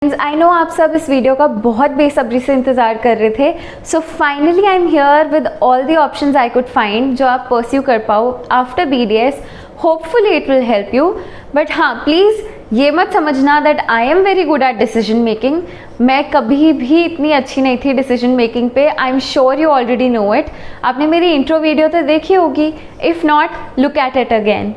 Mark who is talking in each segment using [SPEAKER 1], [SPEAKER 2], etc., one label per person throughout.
[SPEAKER 1] I know आप सब इस वीडियो का बहुत बेसब्री से इंतज़ार कर रहे थे. So finally I am here with all the options I could find जो आप परस्यू कर पाओ after BDS. Hopefully it will help you. But हाँ, प्लीज़ ये मत समझना that I am very good at decision making. मैं कभी भी इतनी अच्छी नहीं थी डिसीजन मेकिंग पे. I am sure you already know it. आपने मेरी इंट्रो वीडियो तो देखी होगी. If not, look at it again.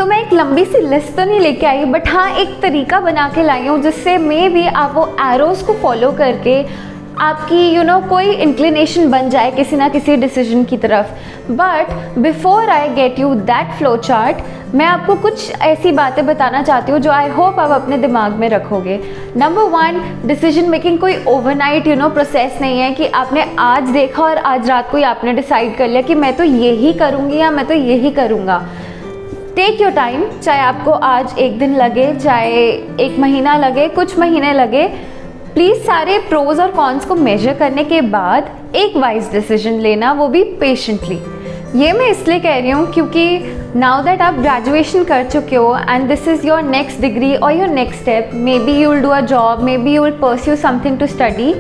[SPEAKER 1] मैं एक लंबी सी लिस्ट तो नहीं लेके आई, बट हाँ एक तरीका बना के लाई हूँ जिससे मे भी आप वो एरोज़ को फॉलो करके आपकी कोई इंक्लिनेशन बन जाए किसी ना किसी डिसीजन की तरफ. But before I get you that flow chart, मैं आपको कुछ ऐसी बातें बताना चाहती हूँ जो आई होप आप अपने दिमाग में रखोगे. नंबर 1, डिसीजन मेकिंग कोई ओवरनाइट प्रोसेस नहीं है कि आपने आज देखा और आज रात को ही आपने डिसाइड कर लिया कि मैं तो यही करूँगी या मैं तो यही करूँगा. Take your time. चाहे आपको आज एक दिन लगे, चाहे एक महीना लगे, कुछ महीने लगे, प्लीज़ सारे प्रोज और कॉन्स को मेजर करने के बाद एक वाइज डिसीजन लेना, वो भी पेशेंटली. ये मैं इसलिए कह रही हूँ क्योंकि नाउ दैट आप ग्रेजुएशन कर चुके हो and this is your next degree और your next step. Maybe you will do a job, maybe you will pursue something to study.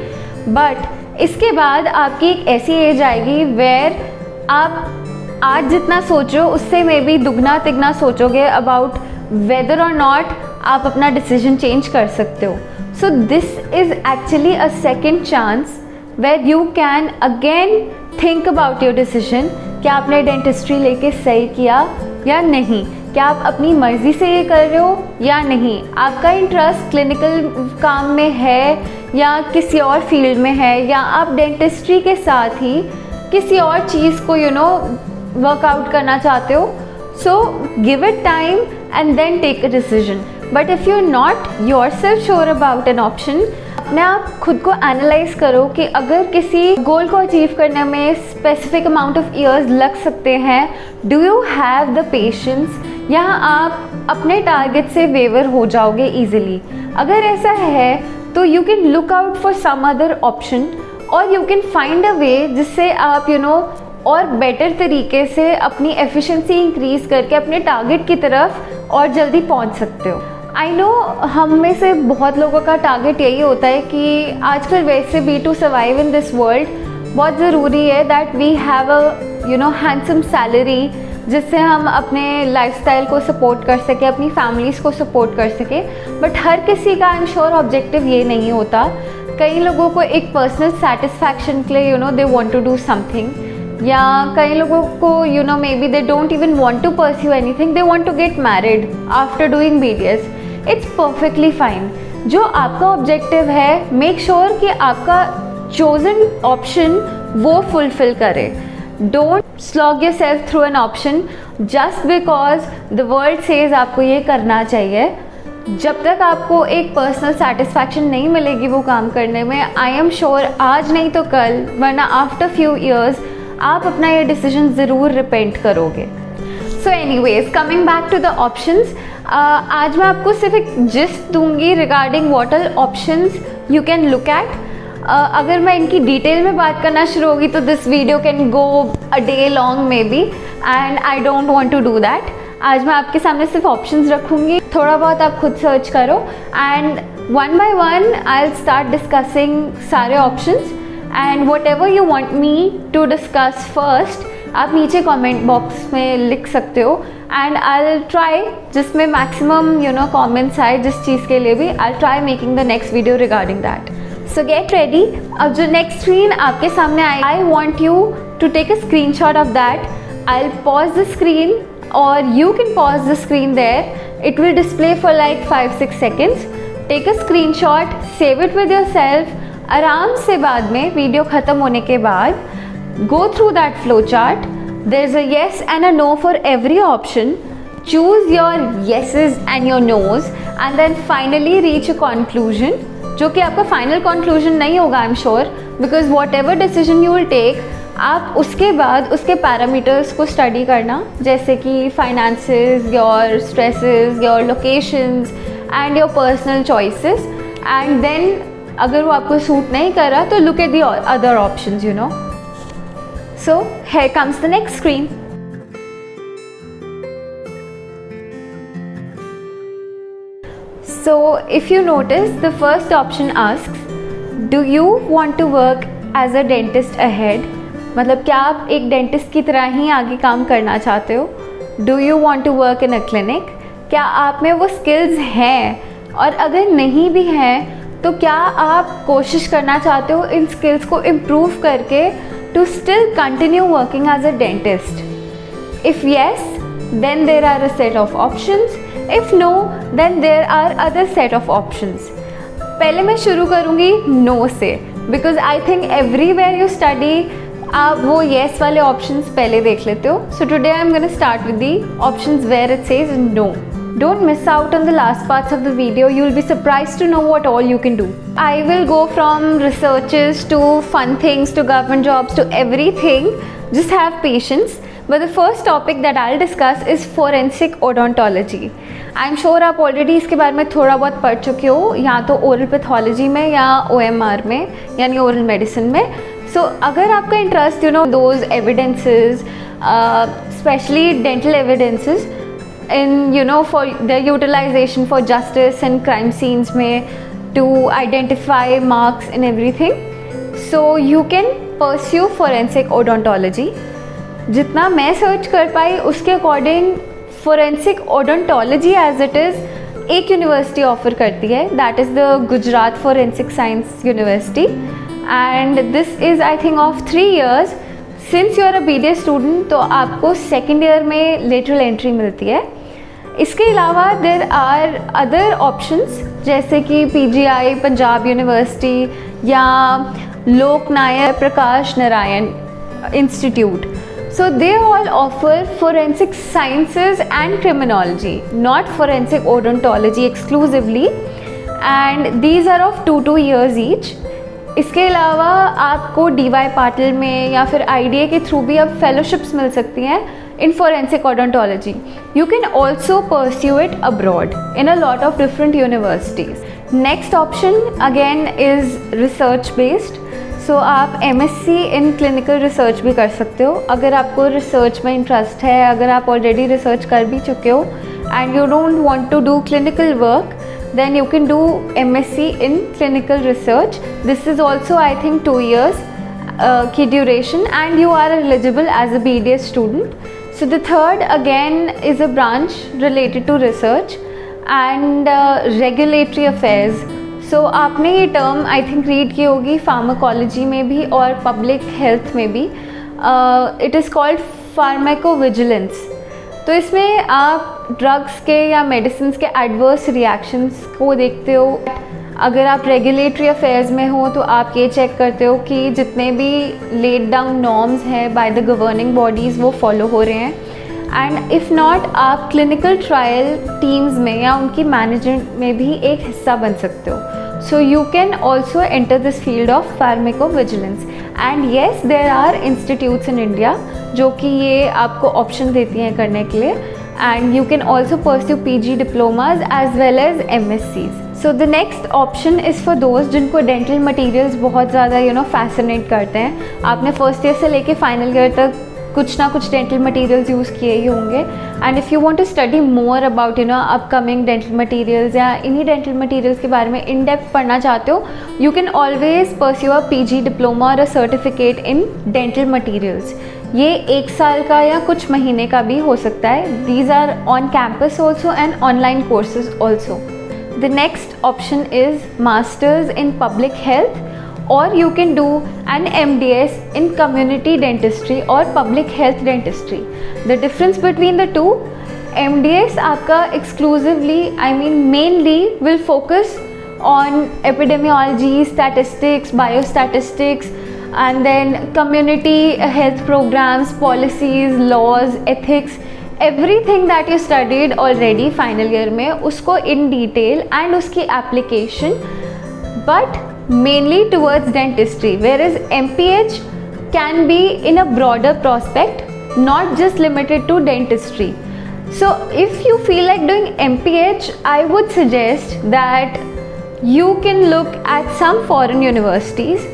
[SPEAKER 1] But इसके बाद आपकी एक ऐसी एज आएगी वेयर आप आज जितना सोचो उससे मे बी दुगना तिगना सोचोगे अबाउट वेदर और नॉट आप अपना डिसीजन चेंज कर सकते हो. So this is actually a second chance where you can again think about your decision. क्या आपने डेंटिस्ट्री लेके सही किया या नहीं? क्या आप अपनी मर्ज़ी से ये कर रहे हो या नहीं? आपका इंटरेस्ट क्लिनिकल काम में है या किसी और फील्ड में है, या आप डेंटिस्ट्री के साथ ही किसी और चीज़ को वर्कआउट करना चाहते हो. So give it time and then take a decision. But if you are not yourself sure about an option, अपने आप खुद को एनालाइज करो कि अगर किसी गोल को अचीव करने में स्पेसिफिक अमाउंट ऑफ ईयर्स लग सकते हैं, do you have the patience, या आप अपने टारगेट से वेवर हो जाओगे ईजिली. अगर ऐसा है तो you can look out for some other option और you can find a way जिससे आप और बेटर तरीके से अपनी एफिशिएंसी इंक्रीज़ करके अपने टारगेट की तरफ और जल्दी पहुंच सकते हो. आई नो हम में से बहुत लोगों का टारगेट यही होता है कि आजकल वैसे भी to survive in this world बहुत ज़रूरी है that we have a handsome salary जिससे हम अपने लाइफस्टाइल को सपोर्ट कर सके, अपनी फैमिलीज़ को सपोर्ट कर सके. बट हर किसी का आई एम श्योर ऑब्जेक्टिव ये नहीं होता. कई लोगों को एक पर्सनल सेटिस्फैक्शन के लिए they want to do something, या कई लोगों को maybe they don't even want to pursue anything, they want to get married after doing BDS. It's perfectly fine. जो आपका ऑब्जेक्टिव है, मेक श्योर कि आपका चोजन ऑप्शन वो फुलफिल करे. Don't slog yourself through an option just because the world says आपको ये करना चाहिए. जब तक आपको एक पर्सनल सेटिस्फैक्शन नहीं मिलेगी वो काम करने में, आई एम श्योर आज नहीं तो कल, वरना आफ्टर फ्यू ईयर्स आप अपना ये डिसीजन ज़रूर रिपेंट करोगे. So anyways, coming back to the options, आज मैं आपको सिर्फ एक जिस्ट दूंगी regarding what are options you can look at. अगर मैं इनकी डिटेल में बात करना शुरू होगी तो this video can go a day long maybe, and I don't want to do that. आज मैं आपके सामने सिर्फ ऑप्शंस रखूँगी, थोड़ा बहुत आप खुद सर्च करो and one by one I will start discussing सारे options. And whatever you want me to discuss first, आप नीचे कमेंट बॉक्स में लिख सकते हो एंड आई विल ट्राई जिसमें मैक्सिमम कमेंट्स आए जिस चीज़ के लिए भी, I will try making the next video regarding that. So get ready. अब जो नेक्स्ट स्क्रीन आपके सामने आई, I want you to take a screen shot of that. I will pause the screen और you can pause the screen there. It will display for like 5-6 seconds. Take a screenshot, save it with yourself. आराम से बाद में video ख़त्म होने के बाद go through that flow chart. There's a yes and a no for every option. Choose your yeses and your nos and then finally reach a conclusion, जो कि आपका final conclusion नहीं होगा I'm sure, because whatever decision you will take, आप उसके बाद उसके parameters को स्टडी करना, जैसे कि finances, your stresses, your locations and your personal choices, and then अगर वो आपको सूट नहीं कर रहा तो look at the other options, you know. So here comes the next screen. So if you notice, the first option asks, do you want to work as a dentist ahead? मतलब क्या आप एक dentist की तरह ही आगे काम करना चाहते हो? Do you want to work in a clinic? क्या आप में वो स्किल्स हैं? और अगर नहीं भी हैं तो क्या आप कोशिश करना चाहते हो इन स्किल्स को इम्प्रूव करके to still continue working as a dentist? If yes, then there are a set of options. If no, then there are other set of options. पहले मैं शुरू करूँगी no से, because I think everywhere you study आप वो yes वाले options पहले देख लेते हो. So today I'm going to start with the options where it says no. Don't miss out on the last parts of the video. You will be surprised to know what all you can do. I will go from researches to fun things to government jobs to everything. Just have patience. But the first topic that I'll discuss is forensic odontology. I'm sure आप already इसके बारे में थोड़ा बहुत पढ़ चुके हो, या तो oral pathology में या OMR में यानी oral medicine में. So अगर आपका interest, you know, those evidences, especially dental evidences, in, you know, for their utilization for justice and crime scenes में to identify marks and everything, so you can pursue forensic odontology. जितना मैं search कर पाई उसके according forensic odontology as it is एक university offer करती है, that is the Gujarat forensic science university, and this is I think of 3 years. Since you are a BDS student तो आपको सेकेंड ईयर में लेटरल एंट्री मिलती है. इसके अलावा देर आर अदर ऑप्शंस जैसे कि PGI पंजाब यूनिवर्सिटी या Loknayak Prakash Narayan institute. So they all offer forensic sciences and criminology, not forensic odontology exclusively, and these are of 2 years each. इसके अलावा आपको DY पाटिल में या फिर IDA के थ्रू भी अब फेलोशिप्स मिल सकती हैं in forensic odontology. You can also pursue it abroad in a lot of different universities. Next option again is research based. सो आप MSc इन क्लिनिकल रिसर्च भी कर सकते हो अगर आपको रिसर्च में इंटरेस्ट है, अगर आप ऑलरेडी रिसर्च कर भी चुके हो and you don't want to do clinical work, then you can do MSc in clinical research. This is also I think 2 years की duration and you are eligible as a BDS student. So the third again is a branch related to research and regulatory affairs. So आपने ये term I think read की होगी pharmacology में भी और public health में भी. It is called pharmacovigilance. तो इसमें आप ड्रग्स के या मेडिसिन के एडवर्स रिएक्शंस को देखते हो. अगर आप रेगुलेटरी अफेयर्स में हो तो आप ये चेक करते हो कि जितने भी लेड डाउन नॉर्म्स हैं बाय द गवर्निंग बॉडीज़ वो फॉलो हो रहे हैं, एंड इफ़ नॉट आप क्लिनिकल ट्रायल टीम्स में या उनकी मैनेजमेंट में भी एक हिस्सा बन सकते हो. So you can also enter this field of pharmacovigilance. And yes there are institutes in India जो कि ये आपको ऑप्शन देती हैं करने के लिए, and you can also pursue PG diplomas as well as MSCs. So the next option is for दोस्त जिनको डेंटल मटीरियल्स बहुत ज़्यादा फैसिनेट करते हैं. आपने फर्स्ट ईयर से लेके फाइनल ईयर तक कुछ ना कुछ डेंटल मटीरियल्स यूज़ किए ही होंगे, and if you want to study more about upcoming dental materials या इन्हीं डेंटल मटीरियल्स के बारे में इन डेप्थ पढ़ना चाहते हो, you can always pursue a PG diploma और a certificate in dental materials. ये 1 साल का या कुछ महीने का भी हो सकता है. These are on campus also and online courses also. The next option is masters in public health, or you can do an MDS in community dentistry or public health dentistry. The difference between the two, MDS आपका exclusively, I mean mainly will focus on epidemiology, statistics, biostatistics, and then community health programs, policies, laws, ethics, everything that you studied already final year में उसको in detail and उसकी application, but mainly towards dentistry, whereas MPH can be in a broader prospect, not just limited to dentistry. So if you feel like doing MPH, I would suggest that you can look at some foreign universities,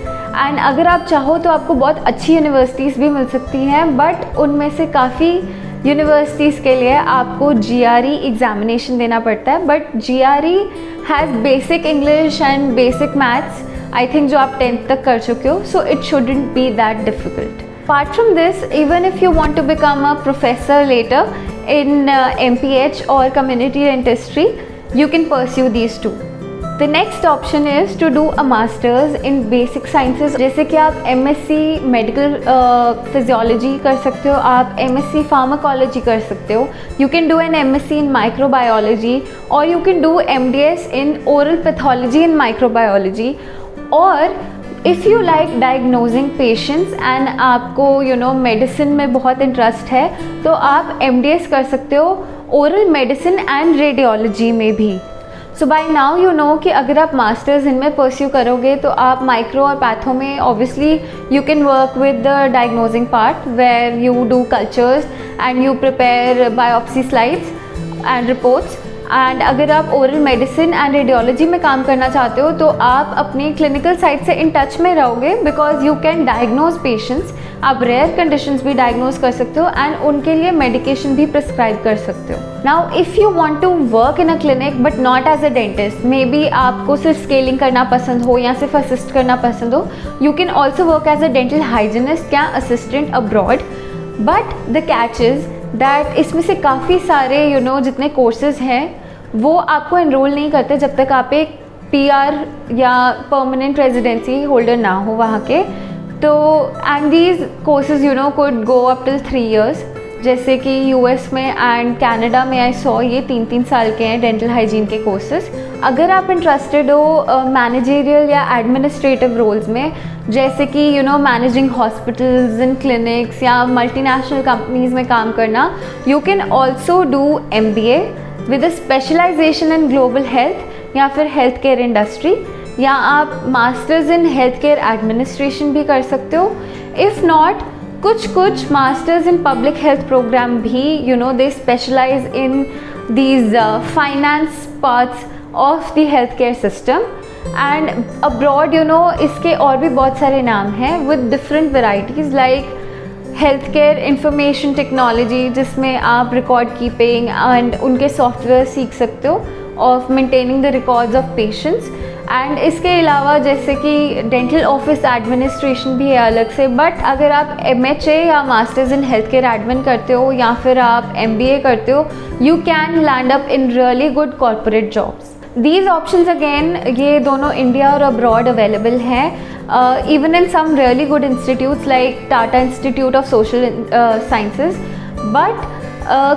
[SPEAKER 1] and अगर आप चाहो तो आपको बहुत अच्छी universities भी मिल सकती हैं, बट उनमें से काफ़ी यूनिवर्सिटीज़ के लिए आपको GRE एग्जामिनेशन देना पड़ता है. But GRE has basic English and basic maths, I think जो आप 10th तक कर चुके हो, so it shouldn't be that difficult. Apart from this, even if you want to become a professor later in MPH or community dentistry, you can pursue these two. The next option is to do a master's in basic sciences. जैसे कि आप MSc medical physiology कर सकते हो, आप MSc pharmacology कर सकते हो. You can do an MSc in microbiology, or you can do MDS in oral pathology and microbiology. Or if you like diagnosing patients and आपको मेडिसिन में बहुत इंटरेस्ट है, तो आप MDS कर सकते हो ओरल मेडिसिन एंड रेडियोलॉजी में भी. सो बाय नाउ यू नो कि अगर आप मास्टर्स इनमें परस्यू करोगे तो आप माइक्रो और पैथो में obviously you can work with the diagnosing part where you do cultures and you prepare biopsy slides and reports. And अगर आप ओरल मेडिसिन एंड रेडियोलॉजी में काम करना चाहते हो तो आप अपनी क्लिनिकल साइड से इन टच में रहोगे, because you can diagnose patients. आप रेयर कंडीशंस भी डायग्नोज कर सकते हो एंड उनके लिए मेडिकेशन भी प्रिस्क्राइब कर सकते हो. Now if you want to work in a clinic but not as a dentist, maybe आपको सिर्फ स्केलिंग करना पसंद हो या सिर्फ असिस्ट करना पसंद हो, you can also work as a dental hygienist या assistant abroad. But the catch is that इसमें से काफ़ी सारे जितने कोर्सेज हैं वो आपको एनरोल नहीं करते जब तक आप एक PR या परमानेंट रेजिडेंसी होल्डर ना हो वहाँ के. तो and these courses could go up till 3 years, जैसे कि US में एंड कनाडा में आई सॉ ये 3-3 साल के हैं डेंटल हाइजीन के कोर्सेज. अगर आप इंटरेस्टेड हो मैनेजरियल या एडमिनिस्ट्रेटिव रोल्स में, जैसे कि मैनेजिंग हॉस्पिटल्स एंड क्लिनिक्स या मल्टीनेशनल कंपनीज में काम करना, you can also do MBA with a specialisation in global health या फिर हेल्थ केयर इंडस्ट्री, या आप masters in health care administration भी कर सकते हो. इफ़ नॉट, कुछ masters in public health programme भी they specialise in these finance parts of the health care system. And abroad इसके और भी बहुत सारे नाम हैं with different varieties, like health care information technology, जिसमें आप रिकॉर्ड कीपिंग एंड उनके सॉफ्टवेयर सीख सकते हो of maintaining the records of patients. And इसके अलावा जैसे कि डेंटल ऑफिस एडमिनिस्ट्रेशन भी है अलग से. बट अगर आप MHA या masters in health care admin करते हो या फिर आप MBA करते हो, you can land up in really good corporate jobs. These options again, ये दोनों इंडिया और अब्रॉड अवेलेबल हैं, even in some really good institutes like Tata Institute of Social Sciences. But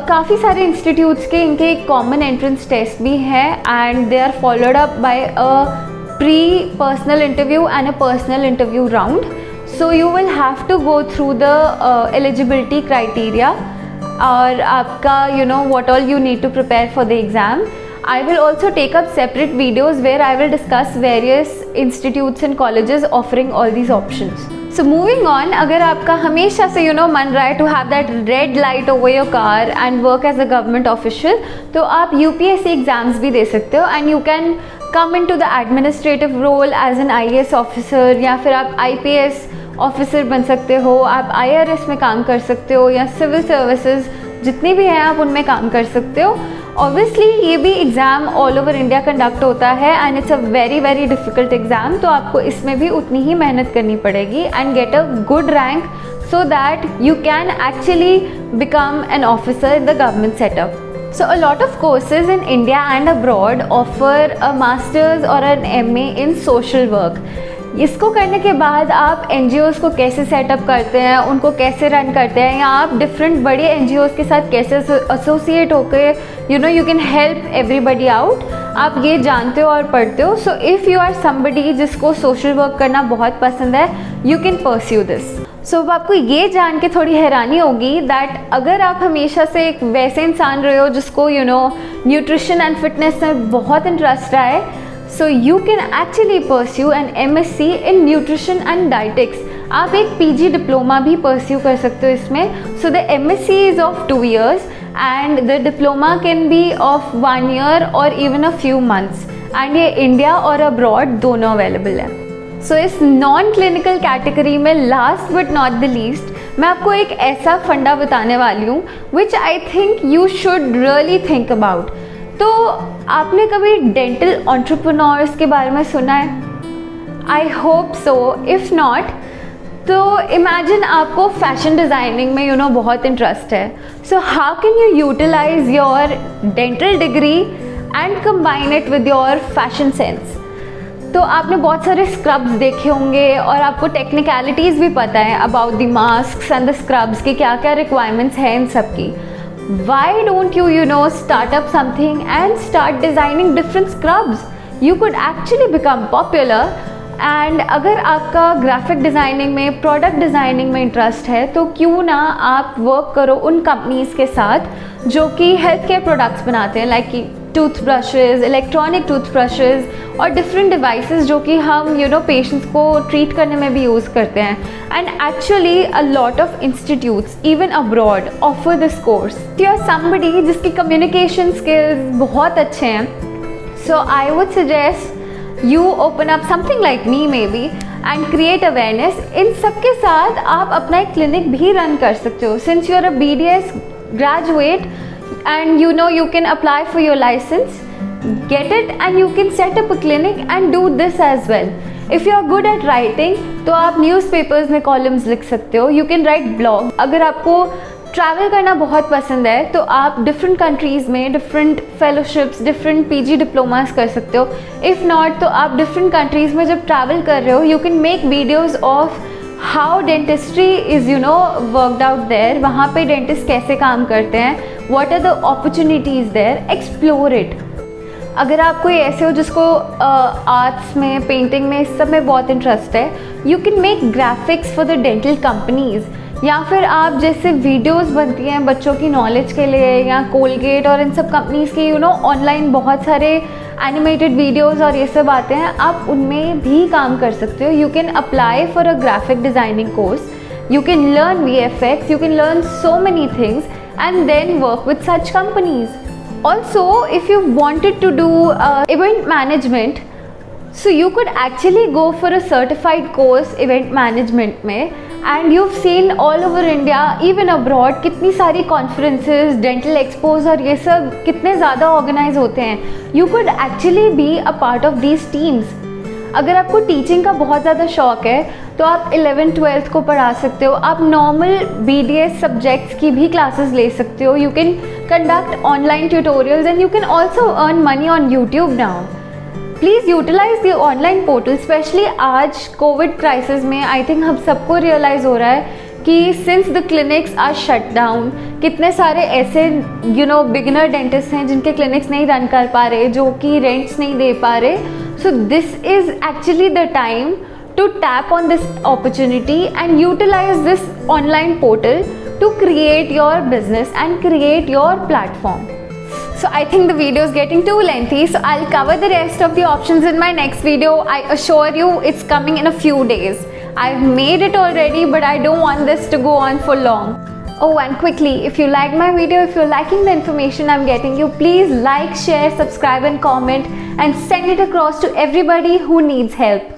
[SPEAKER 1] काफ़ी सारे इंस्टीट्यूट्स के इनके कॉमन एंट्रेंस टेस्ट भी हैं and they are followed up by a pre personal interview and a personal interview round. So you will have to go through the eligibility criteria और आपका what all you need to prepare for the exam. I will also take up separate videos where I will discuss various institutes and colleges offering all these options. So moving on, अगर आपका हमेशा से मन रहा है to have that red light over your car and work as a government official, तो आप UPSC exams भी दे सकते हो and you can come into the administrative role as an IAS officer, या फिर आप IPS ऑफिसर बन सकते हो, आप IRS में काम कर सकते हो या सिविल सर्विसेज जितनी भी हैं आप उनमें काम कर सकते हो. ऑब्वियसली ये भी exam all over India conduct होता है and it's a very difficult exam, तो आपको इसमें भी उतनी ही मेहनत करनी पड़ेगी and get a good rank so that you can actually become an officer in the government setup. So a lot of courses in India and abroad offer a master's or an MA in social work. इसको करने के बाद आप NGOs को कैसे setup करते हैं, उनको कैसे रन करते हैं, या आप डिफरेंट बड़े NGOs के साथ कैसे एसोसिएट होकर you can help everybody out, आप ये जानते हो और पढ़ते हो. So if you are somebody जिसको सोशल वर्क करना बहुत पसंद है, you can pursue this. So अब आपको ये जान के थोड़ी हैरानी होगी दैट अगर आप हमेशा से एक वैसे इंसान रहे हो जिसको न्यूट्रिशन एंड फिटनेस में बहुत इंटरेस्ट रहा है, so you can actually pursue an MSc in nutrition and dietetics. आप एक PG डिप्लोमा भी परस्यू कर सकते हो इसमें. So the MSc is of 2 years and the diploma can be of 1 year और even a few months, and ये India और अब्रॉड दोनों अवेलेबल है। सो इस नॉन क्लिनिकल कैटेगरी में last but not the least मैं आपको एक ऐसा फंडा बताने वाली हूँ which I think you should really think about. तो आपने कभी डेंटल एंटरप्रेन्योर्स के बारे में सुना है? I hope so. If not तो इमेजिन आपको फैशन डिज़ाइनिंग में बहुत इंटरेस्ट है। So how can you utilise your dental degree and combine it with your fashion sense? तो आपने बहुत सारे स्क्रब्स देखे होंगे और आपको टेक्निकलिटीज़ भी पता है about the mask and the scrubs की क्या क्या रिक्वायरमेंट्स हैं इन सब की। Why don't you start up something and start designing different scrubs? You could actually become popular. And अगर आपका ग्राफिक डिज़ाइनिंग में, प्रोडक्ट डिज़ाइनिंग में इंटरेस्ट है तो क्यों ना आप वर्क करो उन कंपनीज़ के साथ जो कि हेल्थ केयर प्रोडक्ट्स बनाते हैं, लाइक कि टूथब्रशेज़, इलेक्ट्रॉनिक टूथब्रशेज़ और डिफरेंट डिवाइसेस जो कि हम पेशेंट्स को ट्रीट करने में भी यूज़ करते हैं। And actually a lot of institutes even abroad offer this course. You are somebody जिसकी कम्युनिकेशन स्किल्स बहुत अच्छे हैं, so I would suggest you open up something like me maybe and create awareness। इन सब के साथ आप अपना एक क्लिनिक भी रन कर सकते हो। Since you are a BDS graduate and you can apply for your license, get it and you can set up a clinic and do this as well। If you are good at writing तो आप newspapers में columns लिख सकते हो, you can write blog। अगर आपको travel करना बहुत पसंद है तो आप डिफरेंट कंट्रीज़ में different fellowships, different PG diplomas कर सकते हो। इफ़ नॉट तो आप डिफरेंट कंट्रीज़ में जब ट्रैवल कर रहे हो you can make videos of how dentistry is worked out there, वहाँ पे डेंटिस्ट कैसे काम करते हैं, what are the opportunities there, explore it. अगर आप कोई ऐसे हो जिसको आर्ट्स में, पेंटिंग में, इस सब में बहुत इंटरेस्ट है, you can make graphics for the dental companies. या फिर आप जैसे वीडियोस बनती हैं बच्चों की नॉलेज के लिए, या कोलगेट और इन सब कंपनीज़ की ऑनलाइन बहुत सारे एनिमेटेड वीडियोस और ये सब आते हैं, आप उनमें भी काम कर सकते हो। You can apply for a graphic designing course, you can learn VFX, you can learn so many things and then work with such companies. Also if you wanted to do event management, so you could actually go for a certified course event management में, and you've seen all over India, even abroad, कितनी सारी conferences, dental expos और ये सब कितने ज़्यादा organize होते हैं। You could actually be a part of these teams। अगर आपको टीचिंग का बहुत ज़्यादा शौक है तो आप 11th 12th को पढ़ा सकते हो, आप नॉर्मल BDS सब्जेक्ट्स की भी क्लासेस ले सकते हो। You can conduct online tutorials and you can also earn money on YouTube now. Please utilise the online portal, specially आज कोविड क्राइसिस में आई थिंक हम सबको रियलाइज़ हो रहा है कि since the clinics are shut down, कितने सारे ऐसे बिगिनर डेंटिस्ट हैं जिनके क्लिनिक्स नहीं रन कर पा रहे, जो कि रेंट्स नहीं दे पा रहे। So this is actually the time to tap on this opportunity and utilise this online portal to create your business and create your platform. So I think the video is getting too lengthy, so I'll cover the rest of the options in my next video. I assure you it's coming in a few days. I've made it already, but I don't want this to go on for long. Oh, and quickly, if you like my video, if you're liking the information I'm getting you, please like, share, subscribe and comment and send it across to everybody who needs help.